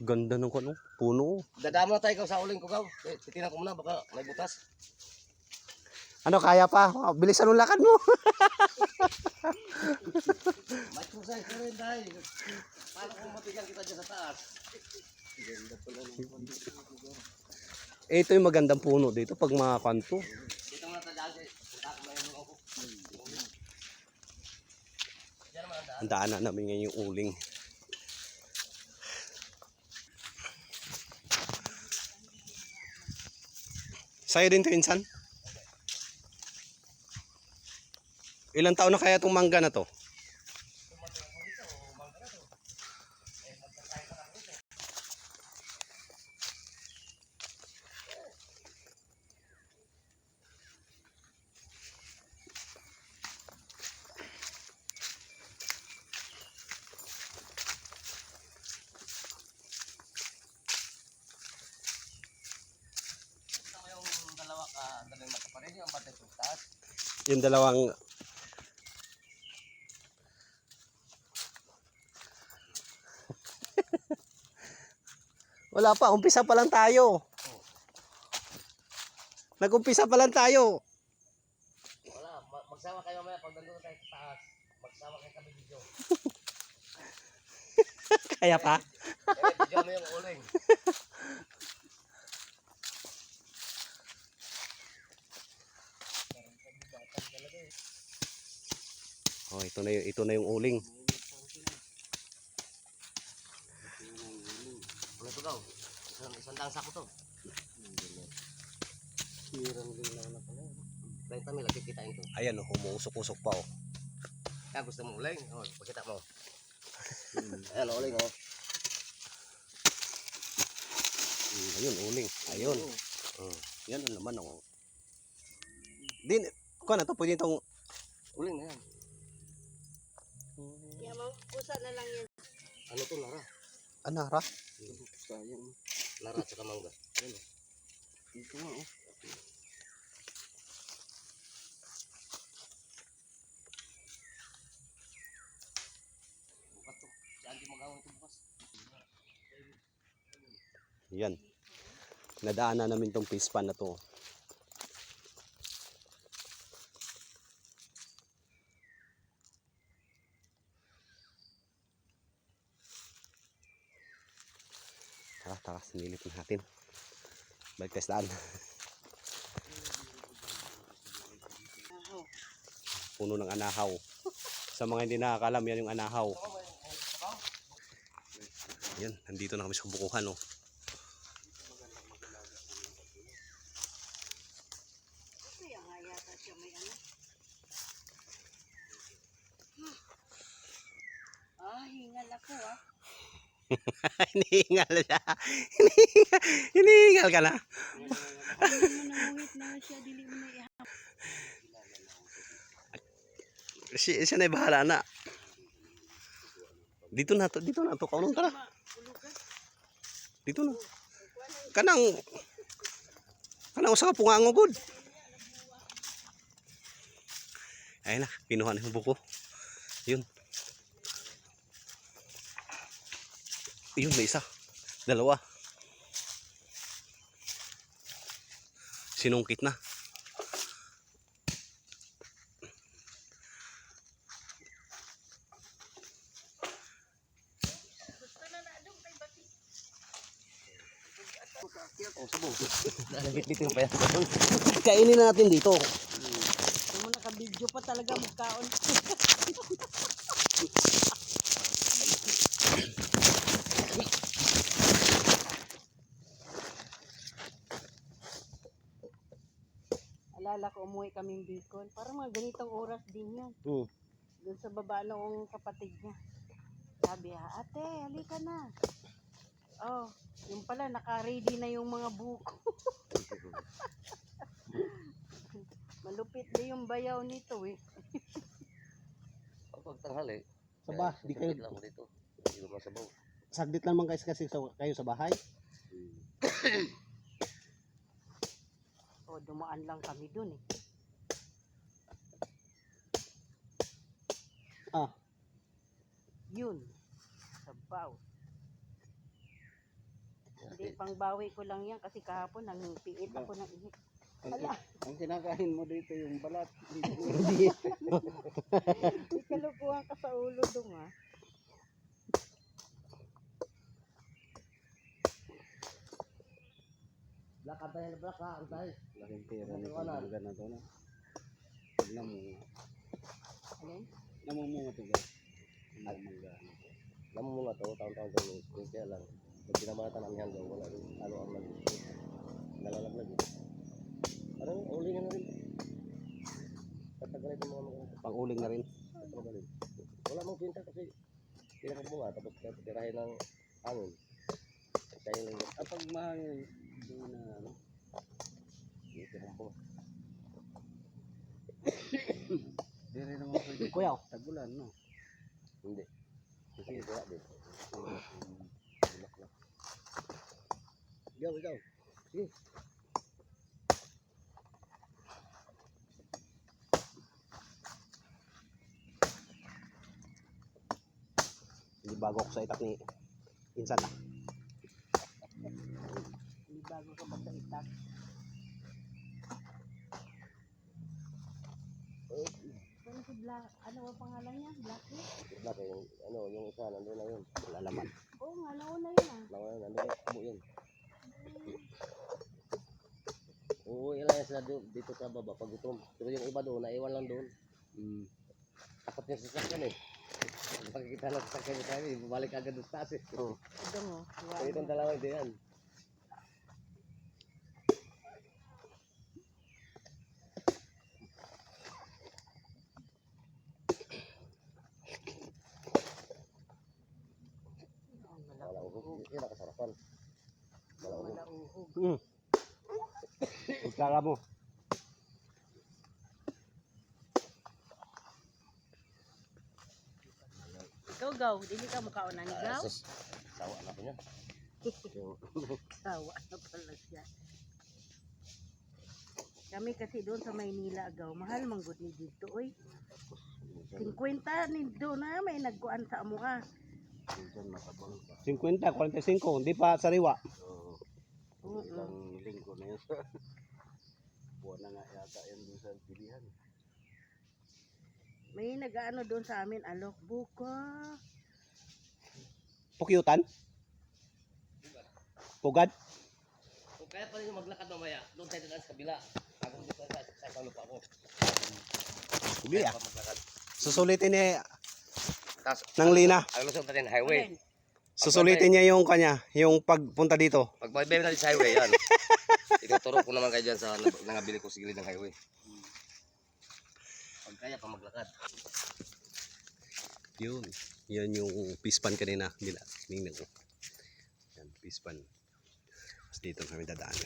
Ganda ng ano, puno. Dadama na tayo ikaw sa uling ko gaw. Titinan ko muna baka may butas. Ano, kaya pa? Bilisan ng lakad mo. Exercise na rin tayo. Paano kung matigan kita dyan sa taas? Ito yung magandang puno dito pag mga kanto. Dito muna tayo dyan. Punta ko na yung ako. Ang daanan namin ngayon yung uling. Sa'yo din to, insan? Ilang taon na kaya itong mangga na to? Yung dalawang wala pa, umpisa pa lang tayo. Nag-umpisa pa lang tayo. Wala, magsama kayo mamaya pag nandun tayo sa taas. Magsama kayo kami video. Kaya pa? Video mo yung uling. Oh, ito na yung uling. Ano to daw? Isang daang sako to. Hirang lang na pala. Dahil kami lagi kitain to. Ayan, umuusok-usok pa oh. Kaya gusto mong uling? Oh, pakita mo. Ayan, uling oh. Ayun, uling. Ayun. Yan ang laman oh. Din, kuha na to, pwede itong Uling na yan. Yamang pusa na lang yan. Ano to, Lara? anara. Sayang. Lara at saka mangga. Yan oh. Ito nga oh. Bukas to. Saan di mag-awang ito bukas? Yan. Nadaanan namin tong fish pan na to. Tara, sinilip natin. Balik tayo sa daan. Puno ng anahaw. Sa mga hindi nakakalam, yan yung anahaw. Yan, nandito na kami sa bukuhan oh. Kaya nga yata siya may ano. Hingal ako ah. Hinihingal siya. Hinihingal ka na. Namuhit na siya, dili mo na ihap. Siya na bahala na. Dito na to. Kaunong ka na. Dito na. Kanang usa ka pungango good. Ayun na, kinuha na yung buko. Yun. Yun, may isa. Dalawa. Sinungkit na. Oh, sabog. Nalagit-bit yung pa yan. Kainin na natin dito. Kung naka-video pa talaga magkaon. Alala ko umuwi kaming Bicol. Parang mga ganitong oras din yan. Doon sa baba noong kapatid niya. Sabi, ate, halika na. Oh, yung pala, naka-ready na yung mga buko. Malupit na yung bayaw nito eh. Pag tanghali. Saba, di kayo lang dito. Hindi mo masabaw. saglit lang man guys kasi kayo sa bahay. O, dumaan lang kami dun eh. Ah, Yun. Sabaw. Hindi, pangbawi ko lang yan kasi kahapon nang piit ako ng ihip. Ang kinakain mo dito yung balat. Hindi. May kalukuhan ka sa ulo dong ah. Black, antay na black ha, antay. Laking pera nito. Talaga na to na. Pag namunga. Alin? Namumunga to guys. Namunga. Namunga to, taon-taon to. Kaya lang. Pag pinamatan ang hanggang wala rin. Ano ang nalalaglag. Parang ulingan na rin. Tatagalit yung mga Pang-uling na rin. tatagalit. Wala mong pinta kasi pinakamunga. Tapos tirahin ng hangin. Kaya yung lingkot. Kapag mahangin, doon na ano. Dito ng bunga. Di rin naman pwede. Kuya, Tagulan, no? Hindi. Kasi wala din. Bulak lang. Ikaw. Sige. hindi bago ako sa itak ni Insan ah. Hindi bago ka pa sa itak. Ano si Black? Ano ang pangalan niya? Blacky? Black yung yung isa nandun na yun. Wala laman. Oo nga, nauna yun ah. Nandun na kumo yun. Uuwi lang yan sila dito sa baba pag gutom. Pero yung iba doon, naiwan lang doon. Takot yung sasakyan eh. Pagkikita ng sasakyan ni Kami, bumalik agad doon sa taas eh. Idong oh. So itong dalawa hindi yan. Wala uhog. Yun ang kasarapan. Wala uhog. Wala uhog. Utsara mo. Ikaw gaw, dili ka mukha na ni gaw. Sus, sawa na ko niya. Tawa na pala siya. Kami kasi doon sa Maynila gaw, mahal man gud ni dito oy. 50 ni doon na may nagkuan sa amo ah. 50, 45, hindi pa sariwa. Ilang linggo na yun sa buwan na nga yata yan doon sa pilihan. May nag-ano doon sa amin, alok buka. Pukyutan? Pugad? Kung kaya pa rin maglakad mamaya, doon tayo doon sa kabila. Ako dito sa isang lupa ko. Hindi ah. Pa maglakad. Susulitin niya Tapos, ng Lina. ang lusong natin highway. Susulitin niya yung kanya, yung pagpunta dito. Pag magbebe natin sa highway, yan. Ituturo ko naman kayo dyan sa nangabili ko sa gilid ng highway. Pag kaya pa maglakad. Yun. Yan yung pispan kanina. Tingnan ko. Yan, pispan. Tapos dito kami dadaan.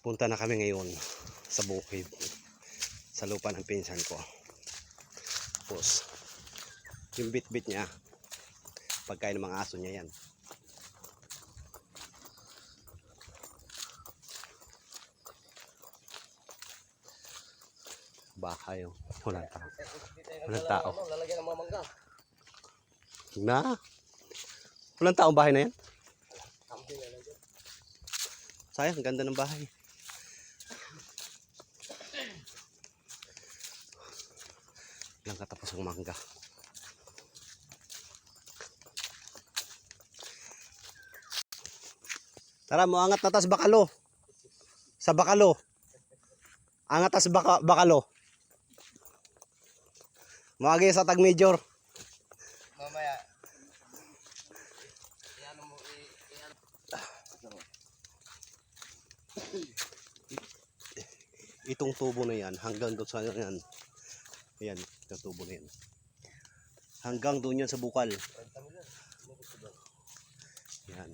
Punta na kami ngayon sa bukid. Sa lupa ng pinsan ko. Tapos, yung bit-bit niya, pagkain ng mga aso niya yan. Baka yung walang tao. Walang tao. Lalagyan ng mga mangga. Na? Walang taong bahay na yan? Camping na lang dyan. Sayang, ganda ng bahay. Walang katapos ang mangga. Tara mo, angat na tas bakalo. Sa bakalo. Angat tas bakalo. Mawagi sa tag major. Mamaya. Itong tubo na yan, hanggang doon sa yan. Ayan, itong tubo na yan. Hanggang doon yan sa bukal. Yan.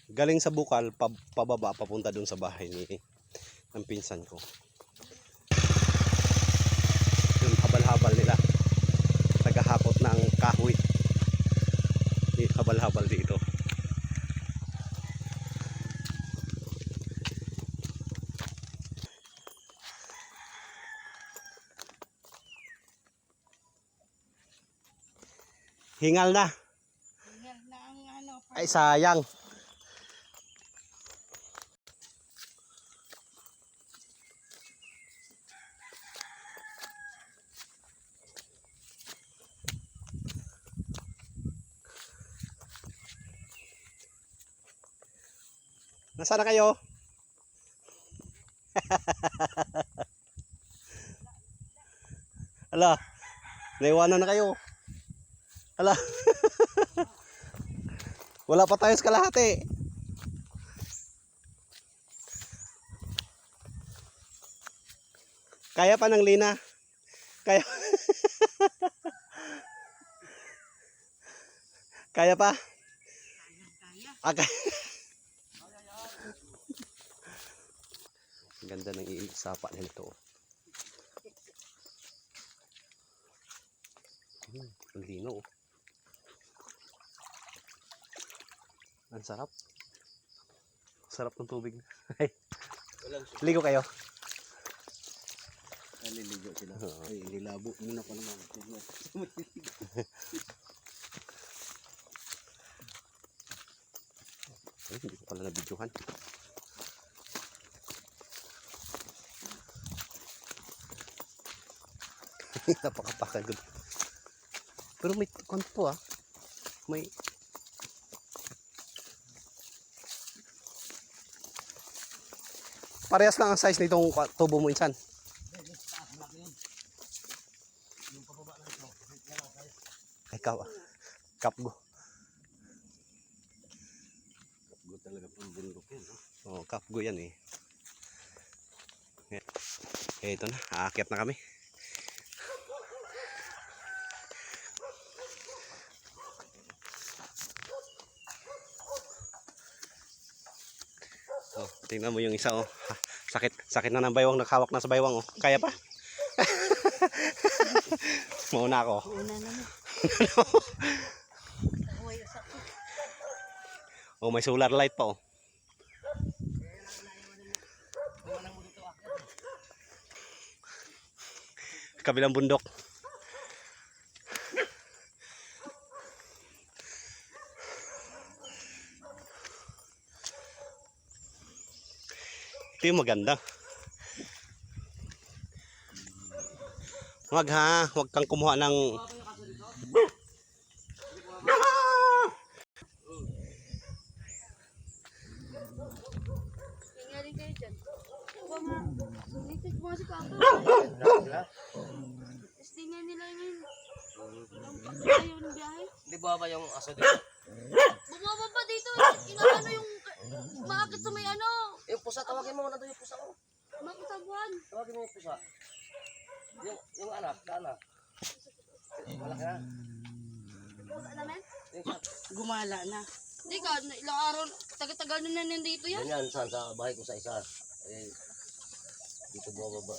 Galing sa bukal, pababa, papunta doon sa bahay ng pinsan ko. Yung habal-habal nila. Tagahakot ng kahoy. Yung habal-habal dito. Hingal na. Hingal na ang ano, Ay, sayang. Nasaan na kayo? Ala, naiwanan na kayo. Ala. Wala pa tayo sa kalahati. Kaya pa ng Lina. Kaya. Kaya pa? Okay. Ang ganda ng sapa nito. Ang lino. Ang sarap. Sarap ng tubig. Ligo kayo. Naliligo sila. Ay, nilabo muna pa naman. Ay, hindi ko pala nabidyohan. Napakapagod. Pero may konti po ah. May parehas lang ang size nitong tubo mo insan. Ay, kapgo. Kapgo talaga pang bundok yan. Oh, kapgo yan eh. Eh, ito na, aakyat na kami. Oh, tingnan mo yung isa oh. Sakit na ng baywang, naghawak na sa baywang oh. Kaya pa? Mauna ako. Una naman. Oh, may solar light pa oh. Kabilang bundok. Ito yung maganda. Huwag kang kumuha ng Tingnan kayo dyan. Huwag nga. Sumitig mo si Papa. Tapos tingnan nila yun. Ayaw ng biyahe. Hindi ba yung aso dito? Bumaba pa dito. Inaano yung maakit sa may ano. Yung pusa, tawagin mo na doon yung pusa ko. Makisabuhan. Tawagin mo yung pusa. Yung anak, sana. Malaki na. Pusa namin? Yung sa... Gumala na. Hindi ka, ilang araw, tagal-tagal na nandito yan. Yan saan sa bahay ko sa isa. Eh, dito bumababa.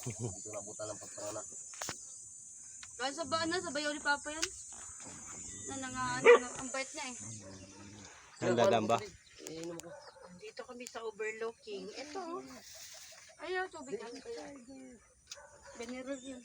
Dito nabutan ng pagpanganak. Kahit sa baan na, sa bayaw ni Papa yan. Ang bait niya eh. ang dadamba. Iinom ko. Dito kami sa overlooking. Ito. Ayaw, tubig yan. General yun.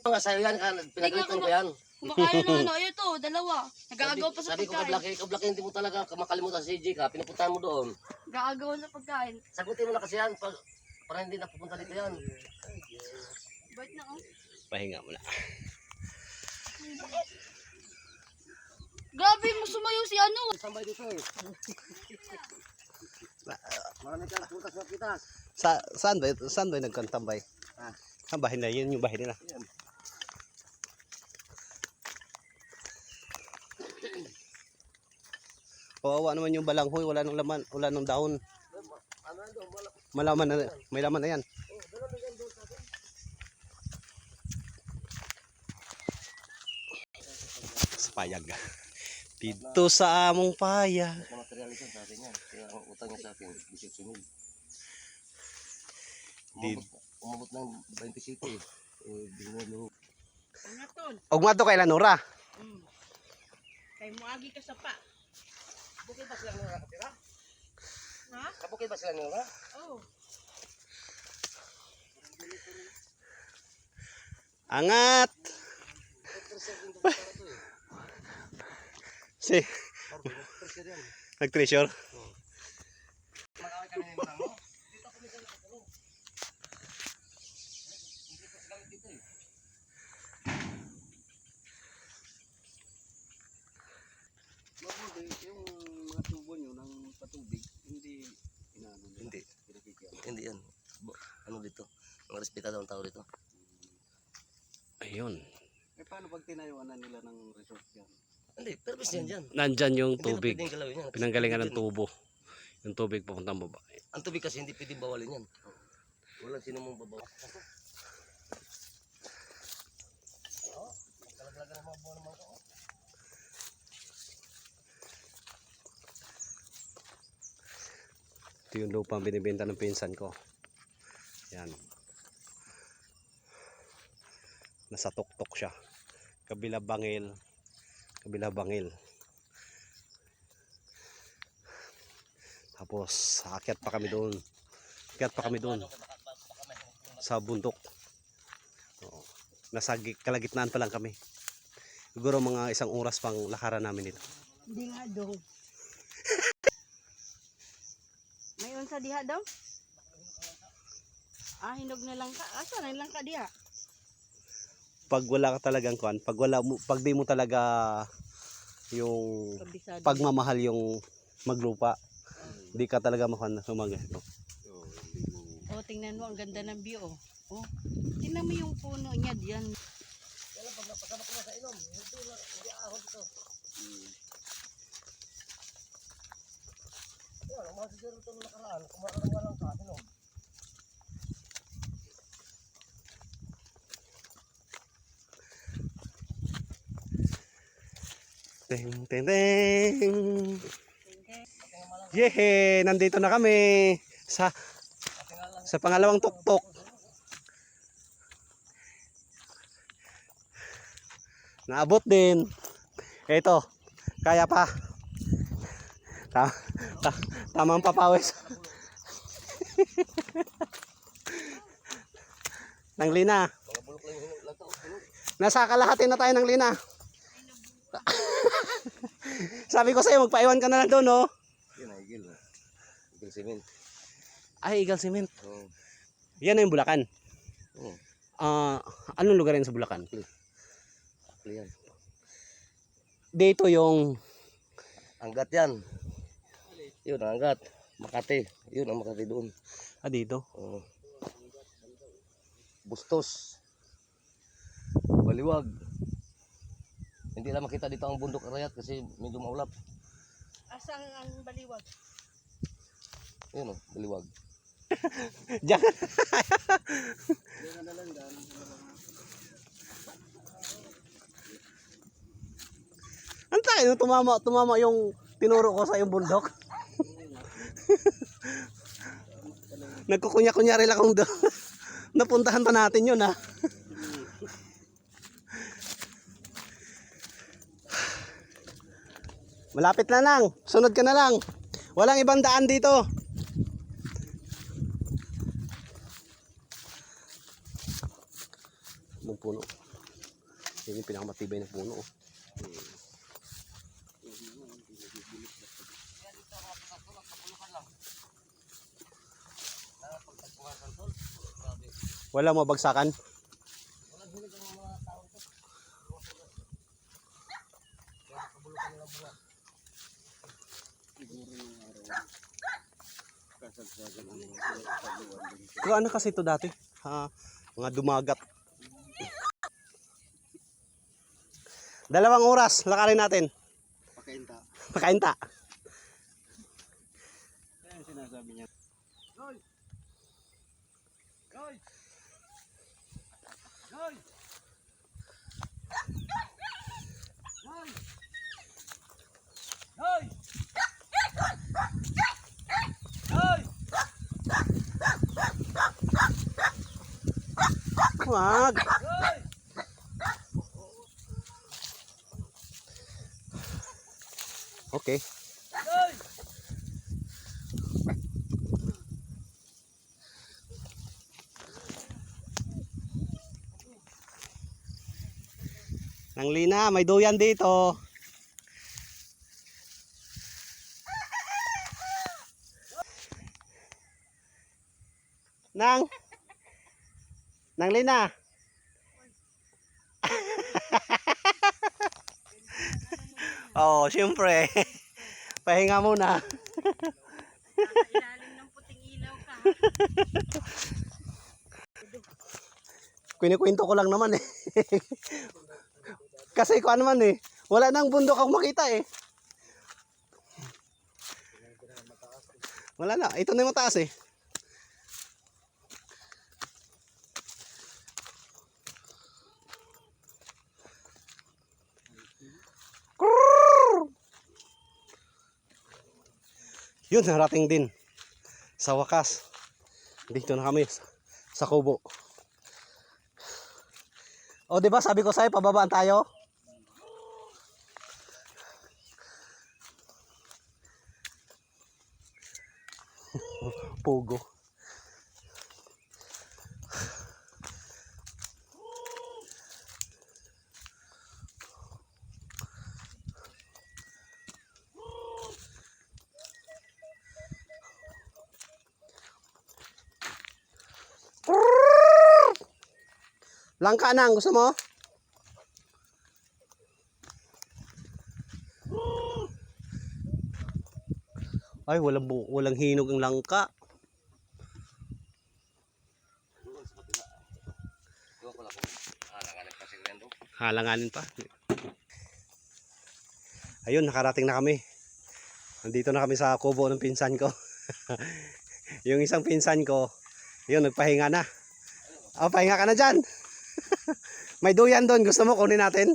Mga sayo yan, pinagalitan ko yan. Kumakain na ano, ayun to, dalawa. Nag-aagaw pa sa Sabi ko pagkain. kablaki, hindi mo talaga makalimutan si CJ ka, pinupuntahan mo doon. Nag-aagaw sa pagkain. Sagutin mo na kasi yan, para hindi na pupunta dito yan. Bait na oh. Pahinga muna. Grabe mo sumayaw si ano. Sambay dito eh. Marami kang putas na pitas. Saan ba nagkantambay? Ang bahay na yun, yung bahay nila. Yan. Kawawa naman yung balanghoy, wala nang laman, wala nang dahon. Ano yan doon? Malaman na, may laman na yan. Sa payag. Dito sa among payag. Mga material ito sa akin yan. Kaya ang utang niya sa akin, 18,000. Umabot ng 27 eh. Binalo. Ano ton? Ugma to kay Lanora. Kay muagi ka sa pa. Bukid ba sila nila nakatira? Ha? Kabukid ba sila nila? Oh. Angat. Si Pressure yan. Nag-treasure? Mag-away kami ng mga mo. Dito ako minsan nakakulong. Hindi ko gamit dito eh. Mabuti yung mga tubo nyo ng patubig, hindi inaano nila. Hindi. Pinakikyan. Hindi yan. Ano dito? Ang respetado ang tao dito. Ayun. Eh paano pag tinayuan na nila ng resort yan? Hindi, pero bis yan dyan. Nandyan yung Hindi na tubig. pwedeng galawin yan. Pinanggalingan ng tubo. Yung tubig papuntang baba. Ang tubig kasi hindi pwedeng bawalin yan. Walang sino mong babaw. Kalaglagan ng mga buwan ng mangga. Ito yung lupang binibenta ng pinsan ko. Yan. Nasa tuktok siya. Kabila bangil. Kabila bangil. Tapos aakyat pa kami doon. Aakyat pa kami doon. Sa bundok. Oo. Nasa kalagitnaan pa lang kami. Siguro mga 1 oras pang lakaran namin dito. Hindi nga daw. May unsa diha daw? Ah, hinog na lang ka. Asa na lang ka diha? Pag wala ka talagang kuan, pag di mo talaga yung Kabisado. pagmamahal yung maglupa, di ka talaga makuha na sumag. Oo, hindi mo. Oh, tingnan mo ang ganda ng view oh. Oh. Tingnan mo yung puno niya diyan. Kaya lang pag napasama ko na sa inom, hindi ahon ito. Yan, ang mga siguro ito nung nakaraan, kumarang lang sa inom. Ting ting ting. Yehe, nandito na kami sa pangalawang tuktok. Naabot din. Ito, kaya pa. Tamang papawis. Nang lina. Mga bulok lang yung lagta ko. Nasa kalahati na tayo ng lina. Sabi ko sa'yo, magpaiwan ka na lang doon, no? Yan, igil. Igil cement. Ay, Eagle Cement. Oo. Yan na yung Bulacan. Oo. Anong lugar yan sa Bulacan? Akli yan. Dito yung Anggat yan. Yun, ang anggat. Makati. Yun, ang Makati doon. dito. Oo. Bustos. Baliwag. Hindi lang makita dito ang bundok Arayat kasi medyo maulap. Asang ang baliwag? Yun o, baliwag. Diyan. Ang tayo, tumama yung tinuro ko sa yung bundok. Nagkukunya-kunyari lang kung doon. Napuntahan pa natin yun, ha. Malapit na lang. Sunod ka na lang. Walang ibang daan dito. Yung puno. Yan yung pinakamatibay na puno. Wala mo bagsakan. Kung ano kasi ito dati? Mga dumagat. 2 oras, lakarin natin. Pakainta. Pakainta. Yan ang sinasabi niya. Goy! Goy! Goy! Goy! Goy! Goy! Wag. Goy! Okay. Goy! Nang lina, may duyan dito. Nang Lina. Oh, siyempre. Pahinga muna. Ilalim ng puting ilaw ka. Kwento ko lang naman eh. Kasi ko ano man eh. Wala nang bundok akong makita eh. Wala na. Ito na yung mataas eh. Yun, narating din. Sa wakas. Dito na kami sa kubo. O, di ba sabi ko sa'yo, pababaan tayo? Pugo. Langka nang, gusto mo? Ay, walang hinog ang langka. Iwan ko lang kung halanganin pa sila doon. Halanganin pa. Ayun, nakarating na kami. Nandito na kami sa kubo ng pinsan ko. Yung isang pinsan ko, yun, nagpahinga na. Oh, pahinga ka na dyan. May duyan doon. Gusto mo kunin natin?